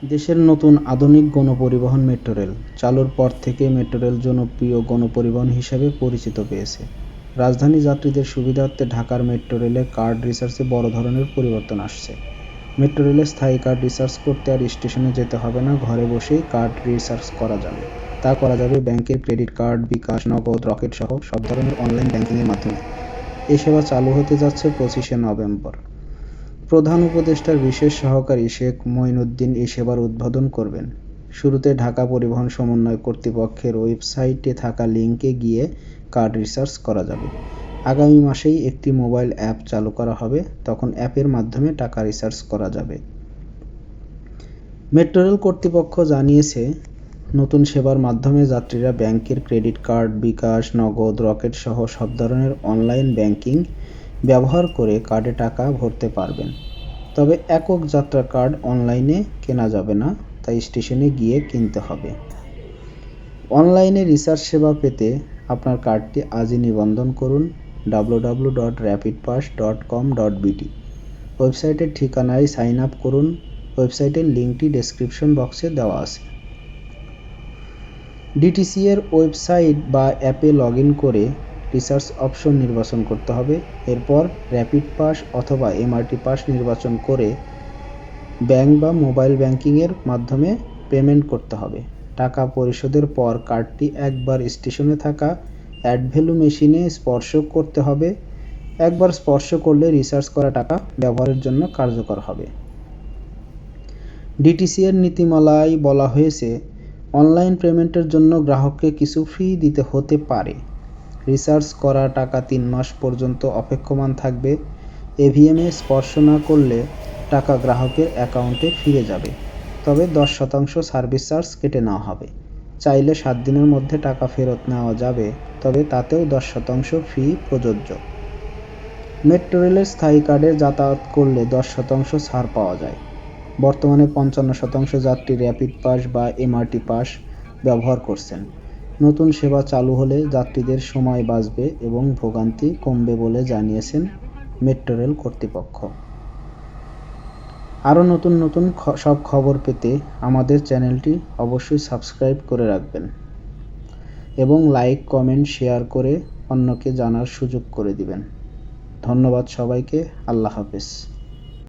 দেশের নতুন আধুনিক গণপরিবহন মেট্রো রেল চালুর পর থেকে মেট্রো রেল জনপ্রিয় গণপরিবহন হিসেবে পরিচিতি পেয়েছে। রাজধানী যাত্রীদের সুবিধার্থে ঢাকার মেট্রো রেলে কার্ড রিসার্চে বড় ধরনের পরিবর্তন আসছে। মেট্রো রেলে স্থায়ী কার্ড রিসার্চ করতে আর স্টেশনে যেতে হবে না, ঘরে বসেই কার্ড রিসার্চ করা যাবে। তা করা যাবে ব্যাংকের ক্রেডিট কার্ড, বিকাশ, নগদ, রকেট সহ সব ধরনের অনলাইন ব্যাংকিংয়ের মাধ্যমে। এই সেবা চালু হতে যাচ্ছে 25শে নভেম্বর। প্রধান উপদেষ্টার বিশেষ সহকারী শেখ মঈনুদ্দিন এই সেবার উদ্বোধন করবেন। শুরুতে ঢাকা পরিবহন সমন্বয় কর্তৃপক্ষের ওয়েবসাইটে থাকা লিংকে গিয়ে কার্ড রিসার্চ করা যাবে। আগামী মাসেই একটি মোবাইল অ্যাপ চালু করা হবে, তখন অ্যাপের মাধ্যমে টাকা রিসার্চ করা যাবে। মেট্রো রেল কর্তৃপক্ষ জানিয়েছে, নতুন সেবার মাধ্যমে যাত্রীরা ব্যাংকের ক্রেডিট কার্ড, বিকাশ, নগদ, রকেট সহ সব ধরনের অনলাইন ব্যাংকিং ব্যবহার করে কার্ডে টাকা ভরতে পারবেন। তবে একক যাত্রা কার্ড অনলাইনে কেনা যাবে না, তাই স্টেশনে গিয়ে কিনতে হবে। অনলাইনে রিসার্চ সেবা পেতে আপনার কার্ডটি আজই নিবন্ধন করুন www.rapidpass.com.bt ওয়েবসাইটের ঠিকানায় সাইন আপ করুন। ওয়েবসাইটের লিঙ্কটি ডেসক্রিপশন বক্সে দেওয়া আছে। ডিটিসি এর ওয়েবসাইট বা অ্যাপে লগ ইন করে রিসার্চ অপশন নির্বাচন করতে হবে। এরপর র্যাপিড পাস অথবা এমআরটি পাস নির্বাচন করে ব্যাংক বা মোবাইল ব্যাংকিংয়ের মাধ্যমে পেমেন্ট করতে হবে। টাকা পরিশোধের পর কার্ডটি একবার স্টেশনে থাকা অ্যাড ভ্যালু মেশিনে স্পর্শ করতে হবে। একবার স্পর্শ করলে রিসার্চ করা টাকা ব্যবহারের জন্য কার্যকর হবে। ডিটিসি এর নীতিমালায় বলা হয়েছে, অনলাইন পেমেন্টের জন্য গ্রাহককে কিছু ফি দিতে হতে পারে। রিসার্চ করা টাকা 3 মাস পর্যন্ত অপেক্ষমান থাকবে। এভিএমে স্পর্শ না করলে টাকা গ্রাহকের অ্যাকাউন্টে ফিরে যাবে, তবে 10% সার্ভিস চার্জ কেটে নেওয়া হবে। চাইলে 7 দিনের মধ্যে টাকা ফেরত নেওয়া যাবে, তবে তাতেও 10% ফি প্রযোজ্য। মেট্রো রেলের স্থায়ী কার্ডে যাতায়াত করলে 10% ছাড় পাওয়া যায়। বর্তমানে 55% যাত্রী র্যাপিড পাস বা এমআরটি পাস ব্যবহার করছেন। নতুন সেবা চালু হলে যাত্রীদের সময় বাঁচবে এবং ভোগান্তি কমবে বলে জানিয়েছেন মেট্রো রেল কর্তৃপক্ষ। আরও নতুন নতুন সব খবর পেতে আমাদের চ্যানেলটি অবশ্যই সাবস্ক্রাইব করে রাখবেন এবং লাইক, কমেন্ট, শেয়ার করে অন্যকে জানার সুযোগ করে দিবেন। ধন্যবাদ সবাইকে। আল্লাহ হাফেজ।